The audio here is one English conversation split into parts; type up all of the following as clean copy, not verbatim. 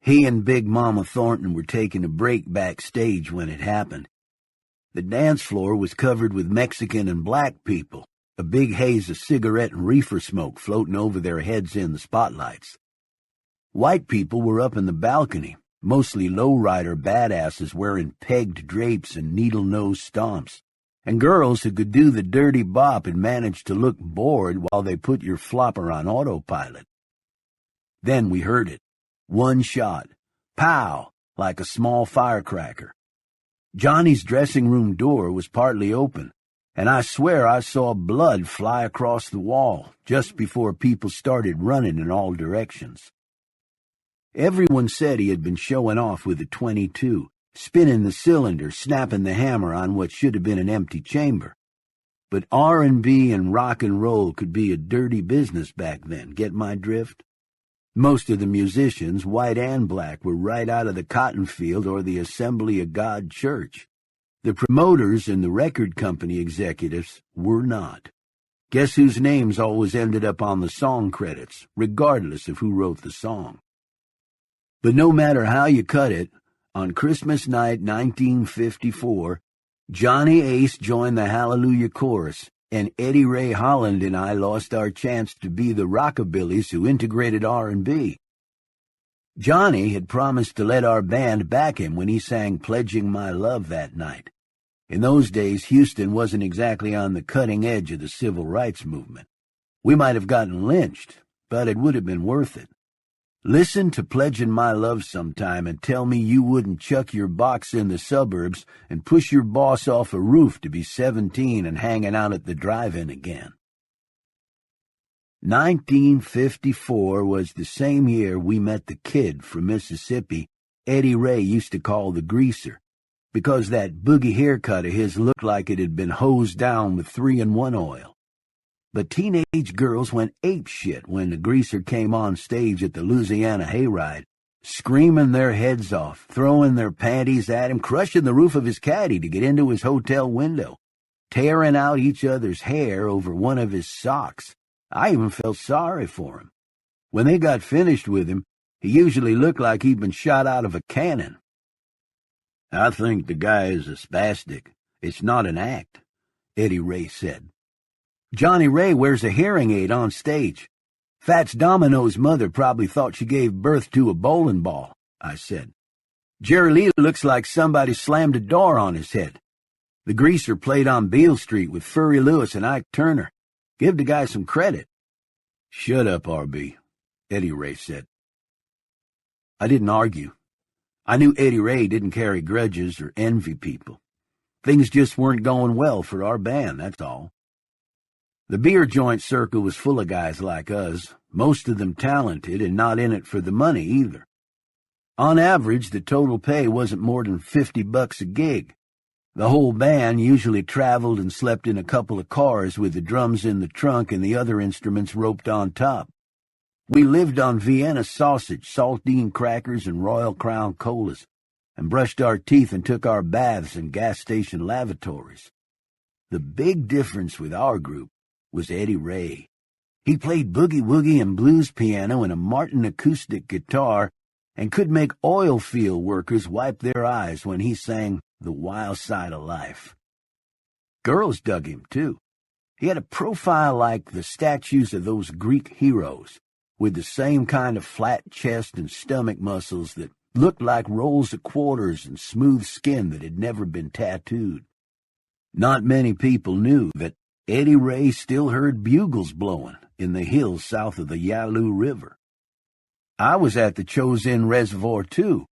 He and Big Mama Thornton were taking a break backstage when it happened. The dance floor was covered with Mexican and black people, a big haze of cigarette and reefer smoke floating over their heads in the spotlights. White people were up in the balcony, mostly lowrider badasses wearing pegged drapes and needle-nose stomps, and girls who could do the dirty bop and managed to look bored while they put your flopper on autopilot. Then we heard it. One shot. Pow! Like a small firecracker. Johnny's dressing room door was partly open, and I swear I saw blood fly across the wall just before people started running in all directions. Everyone said he had been showing off with a .22, spinning the cylinder, snapping the hammer on what should have been an empty chamber. But R&B and rock and roll could be a dirty business back then, get my drift? Most of the musicians, white and black, were right out of the cotton field or the Assembly of God church. The promoters and the record company executives were not. Guess whose names always ended up on the song credits, regardless of who wrote the song. But no matter how you cut it, on Christmas night 1954, Johnny Ace joined the Hallelujah Chorus, and Eddie Ray Holland and I lost our chance to be the rockabillys who integrated R&B. Johnny had promised to let our band back him when he sang Pledging My Love that night. In those days, Houston wasn't exactly on the cutting edge of the civil rights movement. We might have gotten lynched, but it would have been worth it. Listen to Pledging My Love sometime and tell me you wouldn't chuck your box in the suburbs and push your boss off a roof to be 17 and hanging out at the drive-in again. 1954 was the same year we met the kid from Mississippi Eddie Ray used to call the Greaser, because that boogie haircut of his looked like it had been hosed down with 3-in-1 oil. But teenage girls went apeshit when the Greaser came on stage at the Louisiana Hayride, screaming their heads off, throwing their panties at him, crushing the roof of his caddy to get into his hotel window, tearing out each other's hair over one of his socks. I even felt sorry for him. When they got finished with him, he usually looked like he'd been shot out of a cannon. I think the guy is a spastic. It's not an act, Eddie Ray said. Johnny Ray wears a hearing aid on stage. Fats Domino's mother probably thought she gave birth to a bowling ball, I said. Jerry Lee looks like somebody slammed a door on his head. The Greaser played on Beale Street with Furry Lewis and Ike Turner. Give the guy some credit. Shut up, R.B., Eddie Ray said. I didn't argue. I knew Eddie Ray didn't carry grudges or envy people. Things just weren't going well for our band, that's all. The beer joint circle was full of guys like us, most of them talented and not in it for the money either. On average, the total pay wasn't more than $50 a gig. The whole band usually traveled and slept in a couple of cars with the drums in the trunk and the other instruments roped on top. We lived on Vienna sausage, saltine crackers, and Royal Crown colas, and brushed our teeth and took our baths in gas station lavatories. The big difference with our group was Eddie Ray. He played boogie-woogie and blues piano and a Martin acoustic guitar and could make oil field workers wipe their eyes when he sang The Wild Side of Life. Girls dug him, too. He had a profile like the statues of those Greek heroes, with the same kind of flat chest and stomach muscles that looked like rolls of quarters and smooth skin that had never been tattooed. Not many people knew that Eddie Ray still heard bugles blowing in the hills south of the Yalu River. I was at the Chosin Reservoir, too,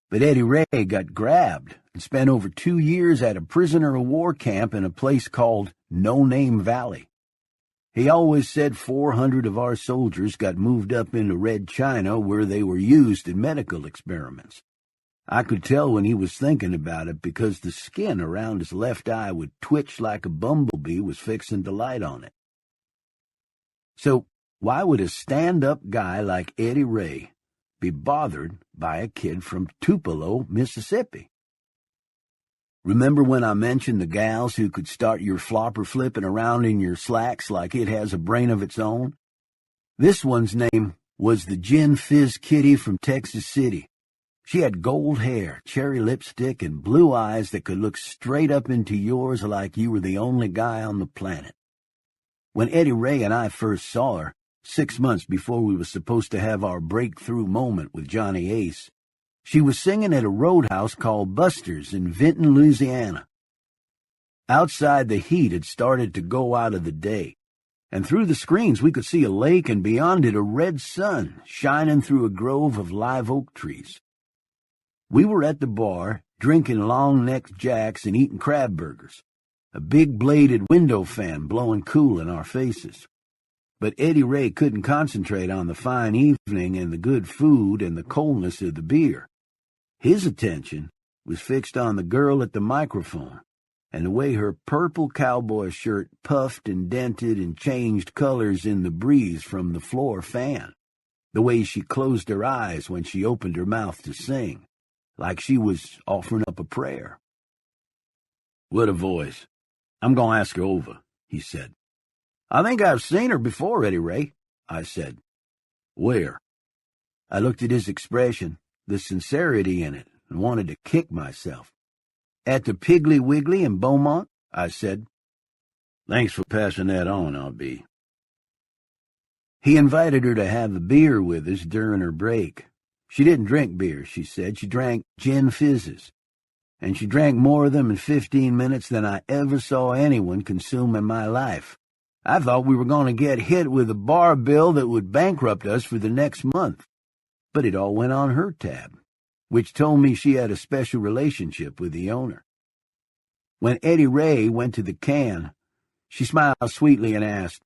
but Eddie Ray got grabbed and spent over 2 years at a prisoner of war camp in a place called No Name Valley. He always said 400 of our soldiers got moved up into Red China where they were used in medical experiments. I could tell when he was thinking about it because the skin around his left eye would twitch like a bumblebee was fixing to light on it. So why would a stand-up guy like Eddie Ray be bothered by a kid from Tupelo, Mississippi? Remember when I mentioned the gals who could start your flopper flipping around in your slacks like it has a brain of its own? This one's name was the Gin Fizz Kitty from Texas City, She had gold hair, cherry lipstick, and blue eyes that could look straight up into yours like you were the only guy on the planet. When Eddie Ray and I first saw her, 6 months before we were supposed to have our breakthrough moment with Johnny Ace, she was singing at a roadhouse called Buster's in Vinton, Louisiana. Outside, the heat had started to go out of the day, and through the screens we could see a lake and beyond it a red sun shining through a grove of live oak trees. We were at the bar, drinking long-necked jacks and eating crab burgers, a big bladed window fan blowing cool in our faces. But Eddie Ray couldn't concentrate on the fine evening and the good food and the coldness of the beer. His attention was fixed on the girl at the microphone, and the way her purple cowboy shirt puffed and dented and changed colors in the breeze from the floor fan, the way she closed her eyes when she opened her mouth to sing, like she was offering up a prayer. "What a voice. I'm going to ask her over," he said. "I think I've seen her before, Eddie Ray," I said. "Where?" I looked at his expression, the sincerity in it, and wanted to kick myself. "At the Piggly Wiggly in Beaumont," I said. "Thanks for passing that on, I'll be." He invited her to have a beer with us during her break. She didn't drink beer, she said. She drank gin fizzes. And she drank more of them in 15 minutes than I ever saw anyone consume in my life. I thought we were going to get hit with a bar bill that would bankrupt us for the next month. But it all went on her tab, which told me she had a special relationship with the owner. When Eddie Ray went to the can, she smiled sweetly and asked,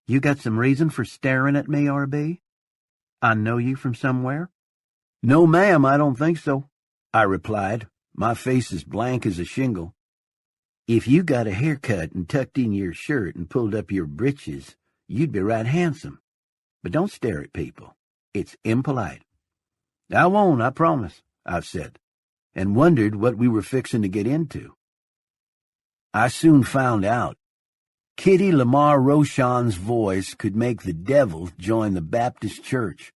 "You got some reason for staring at me, R.B.? I know you from somewhere?" "No, ma'am, I don't think so," I replied, my face as blank as a shingle. "If you got a haircut and tucked in your shirt and pulled up your breeches, you'd be right handsome. But don't stare at people. It's impolite." "I won't, I promise," I've said, and wondered what we were fixing to get into. I soon found out. Kitty Lamar Rochon's voice could make the devil join the Baptist church.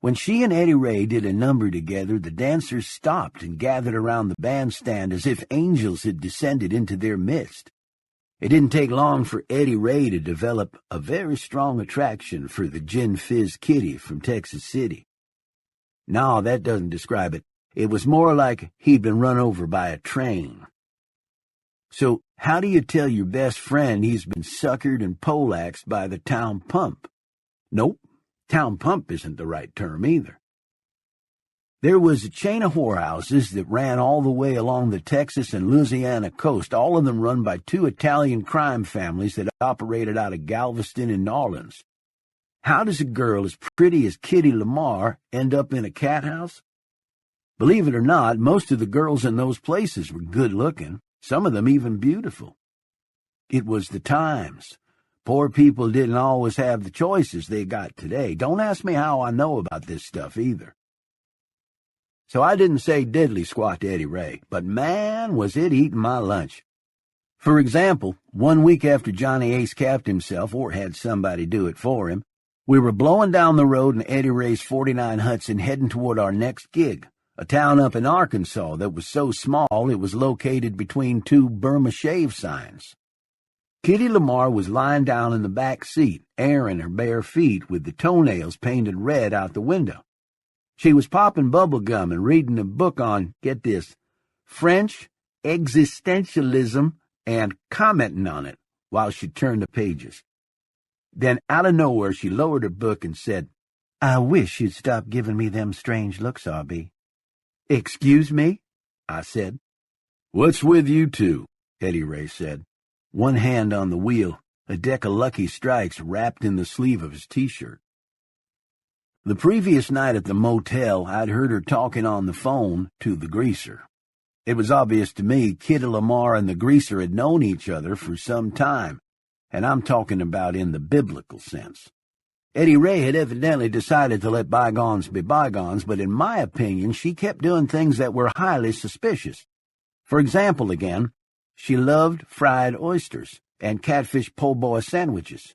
When she and Eddie Ray did a number together, the dancers stopped and gathered around the bandstand as if angels had descended into their midst. It didn't take long for Eddie Ray to develop a very strong attraction for the gin fizz Kitty from Texas City. No, that doesn't describe it. It was more like he'd been run over by a train. So how do you tell your best friend he's been suckered and poleaxed by the town pump? Nope, town pump isn't the right term either. There was a chain of whorehouses that ran all the way along the Texas and Louisiana coast, all of them run by two Italian crime families that operated out of Galveston and New Orleans. How does a girl as pretty as Kitty Lamar end up in a cat house? Believe it or not, most of the girls in those places were good-looking, some of them even beautiful. It was the times. Poor people didn't always have the choices they got today. Don't ask me how I know about this stuff either. So I didn't say diddly squat to Eddie Ray, but man, was it eating my lunch. For example, 1 week after Johnny Ace capped himself, or had somebody do it for him, we were blowing down the road in Eddie Ray's 49 Hudson heading toward our next gig, a town up in Arkansas that was so small it was located between two Burma Shave signs. Kitty Lamar was lying down in the back seat, airing her bare feet with the toenails painted red out the window. She was popping bubble gum and reading a book on, get this, French existentialism and commenting on it while she turned the pages. Then out of nowhere she lowered her book and said, "I wish you'd stop giving me them strange looks, R.B." "Excuse me?" I said. "What's with you two?" Eddie Ray said, one hand on the wheel, a deck of Lucky Strikes wrapped in the sleeve of his T-shirt. The previous night at the motel, I'd heard her talking on the phone to the greaser. It was obvious to me Kitty Lamar and the greaser had known each other for some time, and I'm talking about in the biblical sense. Eddie Ray had evidently decided to let bygones be bygones, but in my opinion, she kept doing things that were highly suspicious. For example, again, she loved fried oysters and catfish po' boy sandwiches.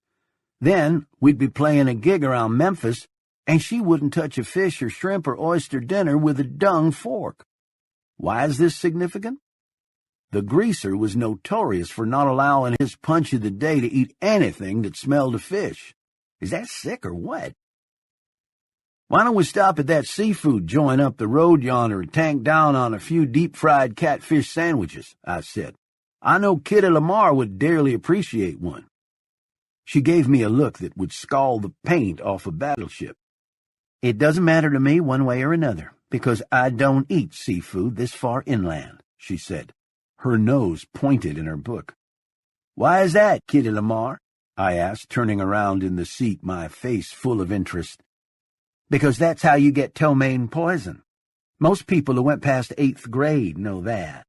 Then we'd be playing a gig around Memphis, and she wouldn't touch a fish or shrimp or oyster dinner with a dung fork. Why is this significant? The greaser was notorious for not allowing his punch of the day to eat anything that smelled of fish. Is that sick or what? Why don't we stop at that seafood joint up the road yonder and tank down on a few deep-fried catfish sandwiches? I said. I know Kitty Lamar would dearly appreciate one. She gave me a look that would scald the paint off a battleship. It doesn't matter to me one way or another, because I don't eat seafood this far inland, she said. Her nose pointed in her book. Why is that, Kitty Lamar? I asked, turning around in the seat, my face full of interest. Because that's how you get ptomaine poison. Most people who went past 8th grade know that.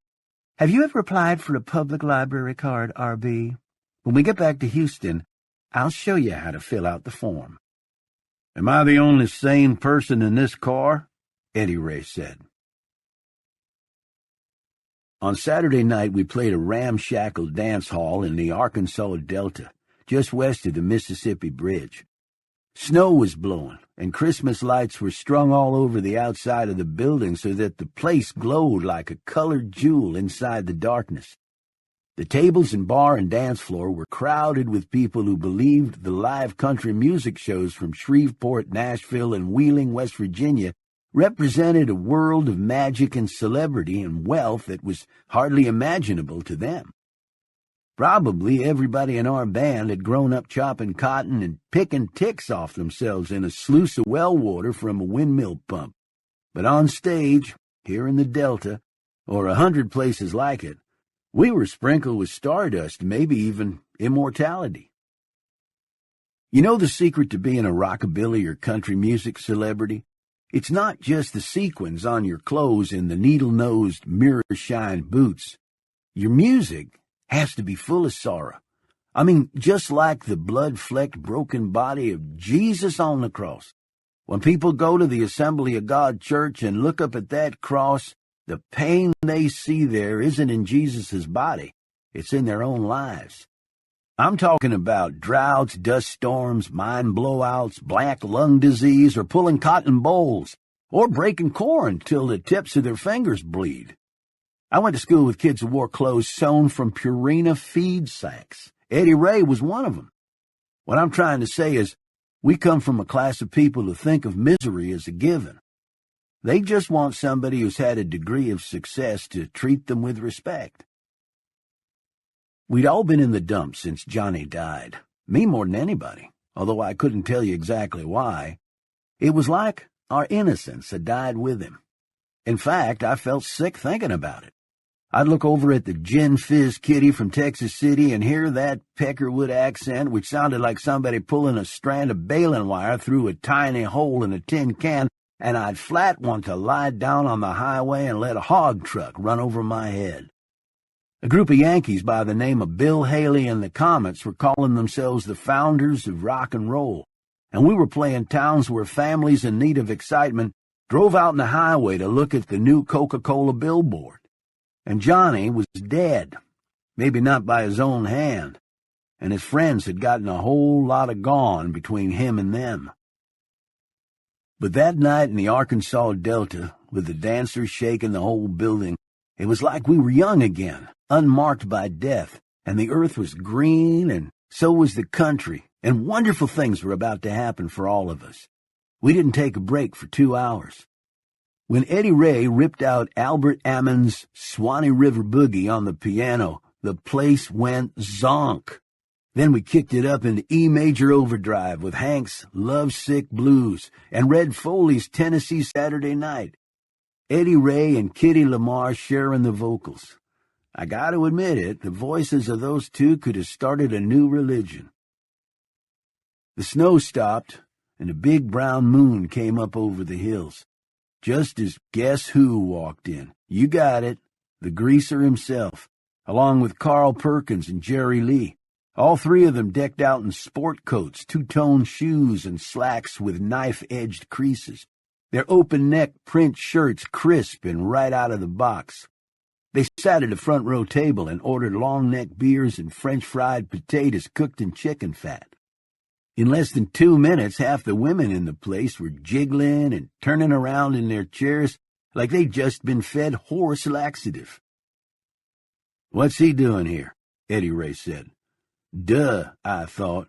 Have you ever applied for a public library card, R.B.? When we get back to Houston, I'll show you how to fill out the form. Am I the only sane person in this car? Eddie Ray said. On Saturday night, we played a ramshackle dance hall in the Arkansas Delta, just west of the Mississippi Bridge. Snow was blowing, and Christmas lights were strung all over the outside of the building so that the place glowed like a colored jewel inside the darkness. The tables and bar and dance floor were crowded with people who believed the live country music shows from Shreveport, Nashville, and Wheeling, West Virginia, represented a world of magic and celebrity and wealth that was hardly imaginable to them. Probably everybody in our band had grown up chopping cotton and picking ticks off themselves in a sluice of well water from a windmill pump. But on stage, here in the Delta, or 100 places like it, we were sprinkled with stardust, maybe even immortality. You know the secret to being a rockabilly or country music celebrity? It's not just the sequins on your clothes and the needle-nosed, mirror-shine boots. Your music has to be full of sorrow. I mean, just like the blood-flecked, broken body of Jesus on the cross. When people go to the Assembly of God Church and look up at that cross, the pain they see there isn't in Jesus' body. It's in their own lives. I'm talking about droughts, dust storms, mine blowouts, black lung disease, or pulling cotton bolls, or breaking corn till the tips of their fingers bleed. I went to school with kids who wore clothes sewn from Purina feed sacks. Eddie Ray was one of them. What I'm trying to say is, we come from a class of people who think of misery as a given. They just want somebody who's had a degree of success to treat them with respect. We'd all been in the dumps since Johnny died, me more than anybody, although I couldn't tell you exactly why. It was like our innocence had died with him. In fact, I felt sick thinking about it. I'd look over at the gin fizz kitty from Texas City and hear that Peckerwood accent, which sounded like somebody pulling a strand of baling wire through a tiny hole in a tin can, and I'd flat want to lie down on the highway and let a hog truck run over my head. A group of Yankees by the name of Bill Haley and the Comets were calling themselves the founders of rock and roll, and we were playing towns where families in need of excitement drove out on the highway to look at the new Coca-Cola billboard. And Johnny was dead, maybe not by his own hand, and his friends had gotten a whole lot of gone between him and them. But that night in the Arkansas Delta, with the dancers shaking the whole building, it was like we were young again, unmarked by death, and the earth was green, and so was the country, and wonderful things were about to happen for all of us. We didn't take a break for 2 hours. When Eddie Ray ripped out Albert Ammon's Swanee River Boogie on the piano, the place went zonk. Then we kicked it up into E major overdrive with Hank's Lovesick Blues and Red Foley's Tennessee Saturday Night. Eddie Ray and Kitty Lamar sharing the vocals. I got to admit it, the voices of those two could have started a new religion. The snow stopped, and a big brown moon came up over the hills. Just as Guess Who walked in. You got it, the greaser himself, along with Carl Perkins and Jerry Lee. All three of them decked out in sport coats, two-tone shoes, and slacks with knife-edged creases. Their open-neck print shirts crisp and right out of the box. They sat at a front-row table and ordered long-neck beers and French-fried potatoes cooked in chicken fat. In less than 2 minutes, half the women in the place were jiggling and turning around in their chairs like they'd just been fed horse laxative. "What's he doing here?" Eddie Ray said. "Duh," I thought,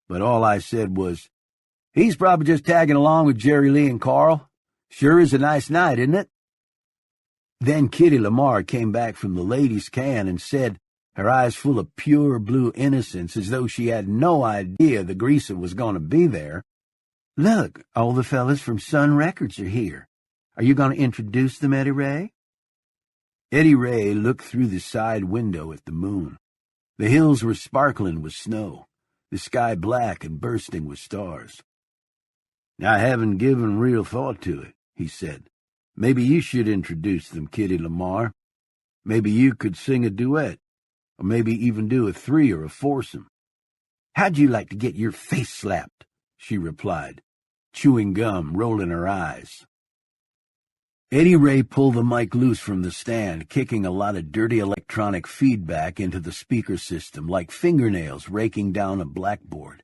but all I said was, "He's probably just tagging along with Jerry Lee and Carl. Sure is a nice night, isn't it?" Then Kitty Lamar came back from the ladies' can and said, her eyes full of pure blue innocence as though she had no idea the greaser was going to be there, "Look, all the fellas from Sun Records are here. Are you going to introduce them, Eddie Ray?" Eddie Ray looked through the side window at the moon. The hills were sparkling with snow, the sky black and bursting with stars. "I haven't given real thought to it," he said. "Maybe you should introduce them, Kitty Lamar. Maybe you could sing a duet, or maybe even do a three or a foursome." "How'd you like to get your face slapped?" she replied, chewing gum, rolling her eyes. Eddie Ray pulled the mic loose from the stand, kicking a lot of dirty electronic feedback into the speaker system like fingernails raking down a blackboard.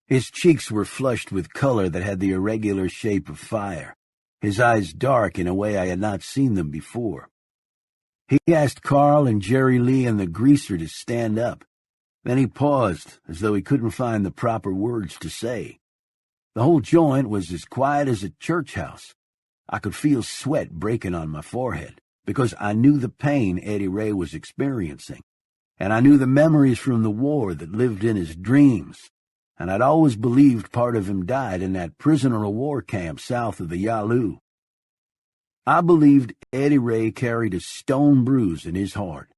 His cheeks were flushed with color that had the irregular shape of fire, his eyes dark in a way I had not seen them before. He asked Carl and Jerry Lee and the greaser to stand up. Then he paused, as though he couldn't find the proper words to say. The whole joint was as quiet as a church house. I could feel sweat breaking on my forehead, because I knew the pain Eddie Ray was experiencing, and I knew the memories from the war that lived in his dreams, and I'd always believed part of him died in that prisoner-of-war camp south of the Yalu. I believed Eddie Ray carried a stone bruise in his heart,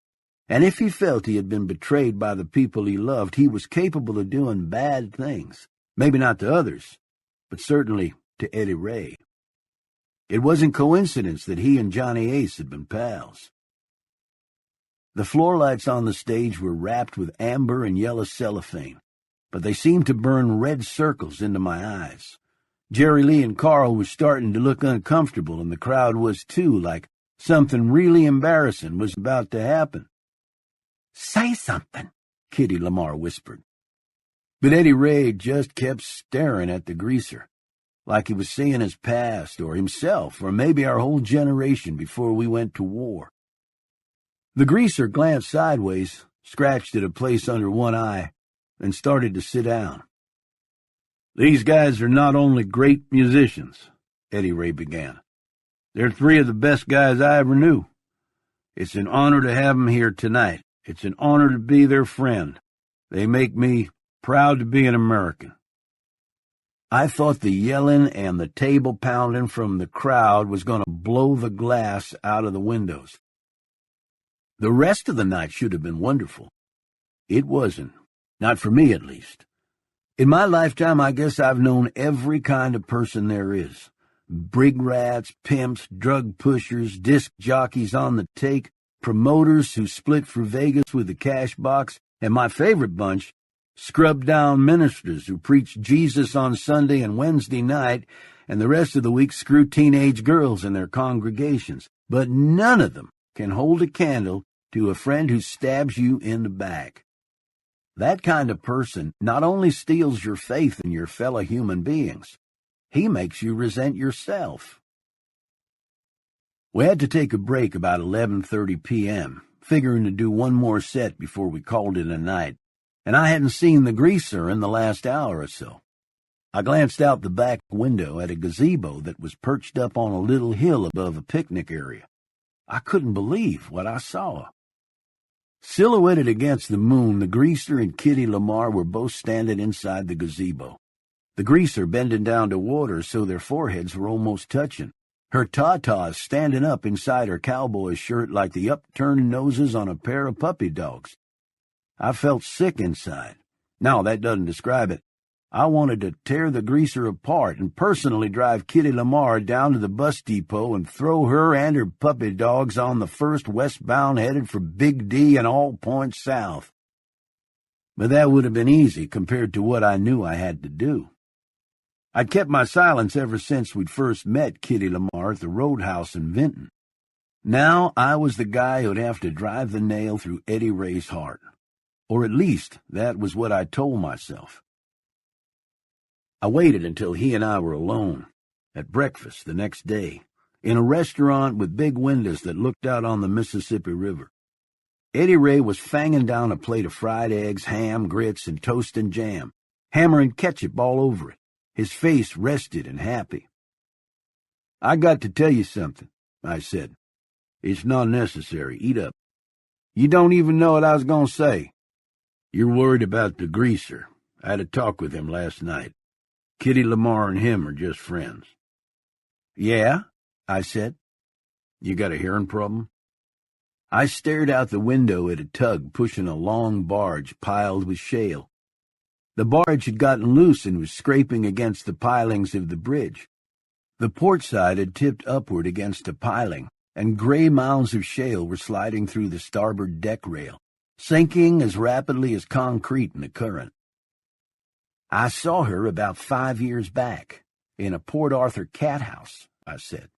and if he felt he had been betrayed by the people he loved, he was capable of doing bad things. Maybe not to others, but certainly to Eddie Ray. It wasn't coincidence that he and Johnny Ace had been pals. The floor lights on the stage were wrapped with amber and yellow cellophane, but they seemed to burn red circles into my eyes. Jerry Lee and Carl were starting to look uncomfortable, and the crowd was too, like something really embarrassing was about to happen. "Say something," Kitty Lamar whispered. But Eddie Ray just kept staring at the greaser, like he was seeing his past, or himself, or maybe our whole generation before we went to war. The greaser glanced sideways, scratched at a place under one eye, and started to sit down. "These guys are not only great musicians," Eddie Ray began. "They're three of the best guys I ever knew. It's an honor to have them here tonight. It's an honor to be their friend. They make me proud to be an American." I thought the yelling and the table pounding from the crowd was going to blow the glass out of the windows. The rest of the night should have been wonderful. It wasn't. Not for me, at least. In my lifetime, I guess I've known every kind of person there is. Brig rats, pimps, drug pushers, disc jockeys on the take, promoters who split for Vegas with the cash box, and my favorite bunch, scrubbed-down ministers who preach Jesus on Sunday and Wednesday night, and the rest of the week screw teenage girls in their congregations. But none of them can hold a candle to a friend who stabs you in the back. That kind of person not only steals your faith in your fellow human beings, he makes you resent yourself. We had to take a break about 11:30 p.m., figuring to do one more set before we called it a night, and I hadn't seen the greaser in the last hour or so. I glanced out the back window at a gazebo that was perched up on a little hill above a picnic area. I couldn't believe what I saw. Silhouetted against the moon, the greaser and Kitty Lamar were both standing inside the gazebo. The greaser bending down to water so their foreheads were almost touching, her tatas standing up inside her cowboy shirt like the upturned noses on a pair of puppy dogs. I felt sick inside. No, that doesn't describe it. I wanted to tear the greaser apart and personally drive Kitty Lamar down to the bus depot and throw her and her puppy dogs on the first westbound headed for Big D and all points south. But that would have been easy compared to what I knew I had to do. I'd kept my silence ever since we'd first met Kitty Lamar at the Roadhouse in Vinton. Now I was the guy who'd have to drive the nail through Eddie Ray's heart. Or at least that was what I told myself. I waited until he and I were alone, at breakfast the next day, in a restaurant with big windows that looked out on the Mississippi River. Eddie Ray was fanging down a plate of fried eggs, ham, grits, and toast and jam, hammering ketchup all over it, his face rested and happy. "I got to tell you something," I said. "It's not necessary. Eat up." "You don't even know what I was going to say." "You're worried about the greaser. I had a talk with him last night. Kitty Lamar and him are just friends." "Yeah?" I said. "You got a hearing problem?" I stared out the window at a tug pushing a long barge piled with shale. The barge had gotten loose and was scraping against the pilings of the bridge. The port side had tipped upward against a piling, and gray mounds of shale were sliding through the starboard deck rail, sinking as rapidly as concrete in the current. "I saw her about 5 years back, in a Port Arthur cat house," I said.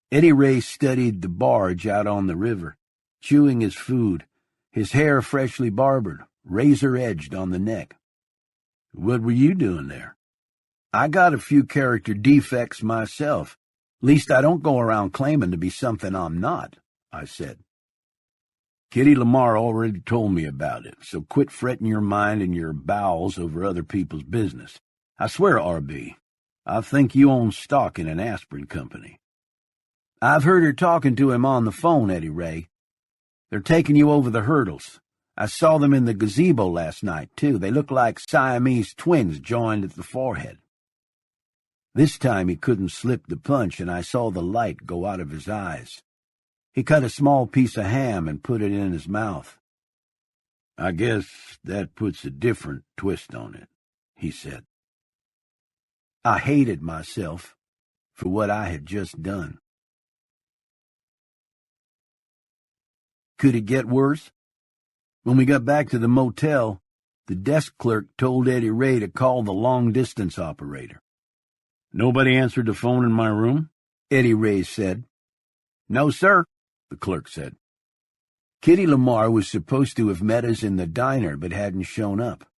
Eddie Ray studied the barge out on the river, chewing his food, his hair freshly barbered, razor-edged on the neck. "What were you doing there?" "I got a few character defects myself. Least I don't go around claiming to be something I'm not," I said. "Kitty Lamar already told me about it, so quit fretting your mind and your bowels over other people's business. I swear, R.B., I think you own stock in an aspirin company." "I've heard her talking to him on the phone, Eddie Ray. They're taking you over the hurdles. I saw them in the gazebo last night, too. They look like Siamese twins joined at the forehead." This time he couldn't slip the punch, and I saw the light go out of his eyes. He cut a small piece of ham and put it in his mouth. "I guess that puts a different twist on it," he said. I hated myself for what I had just done. Could it get worse? When we got back to the motel, the desk clerk told Eddie Ray to call the long-distance operator. "Nobody answered the phone in my room?" Eddie Ray said. "No, sir," the clerk said. Kitty Lamar was supposed to have met us in the diner but hadn't shown up.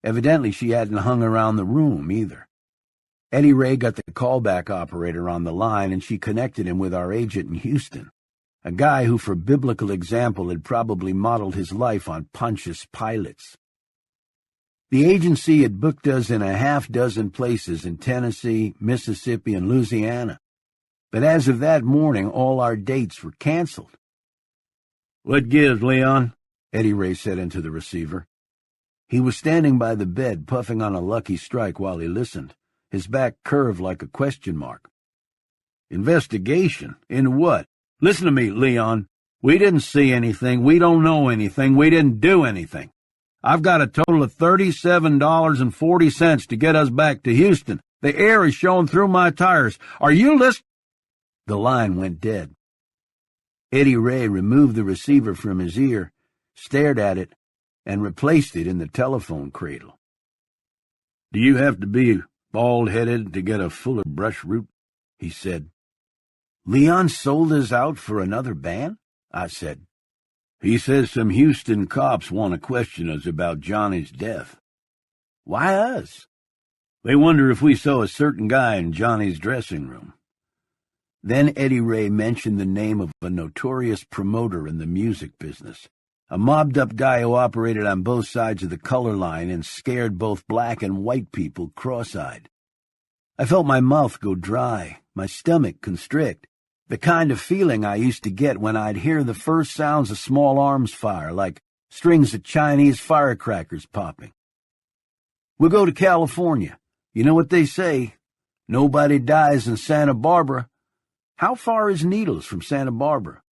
Evidently she hadn't hung around the room either. Eddie Ray got the callback operator on the line, and she connected him with our agent in Houston, a guy who, for biblical example, had probably modeled his life on Pontius Pilate's. The agency had booked us in a half-dozen places in Tennessee, Mississippi, and Louisiana, but as of that morning, all our dates were canceled. "What gives, Leon?" Eddie Ray said into the receiver. He was standing by the bed, puffing on a Lucky Strike while he listened, his back curved like a question mark. "Investigation? Into what? Listen to me, Leon. We didn't see anything. We don't know anything. We didn't do anything. I've got a total of $37.40 to get us back to Houston. The air is showing through my tires. Are you listening?" The line went dead. Eddie Ray removed the receiver from his ear, stared at it, and replaced it in the telephone cradle. "Do you have to be bald-headed to get a fuller brush root?" he said. "Leon sold us out for another band?" I said. "He says some Houston cops want to question us about Johnny's death." "Why us?" "They wonder if we saw a certain guy in Johnny's dressing room." Then Eddie Ray mentioned the name of a notorious promoter in the music business, a mobbed-up guy who operated on both sides of the color line and scared both black and white people cross-eyed. I felt my mouth go dry, my stomach constrict, the kind of feeling I used to get when I'd hear the first sounds of small arms fire, like strings of Chinese firecrackers popping. "We'll go to California. You know what they say, nobody dies in Santa Barbara." "How far is Needles from Santa Barbara?"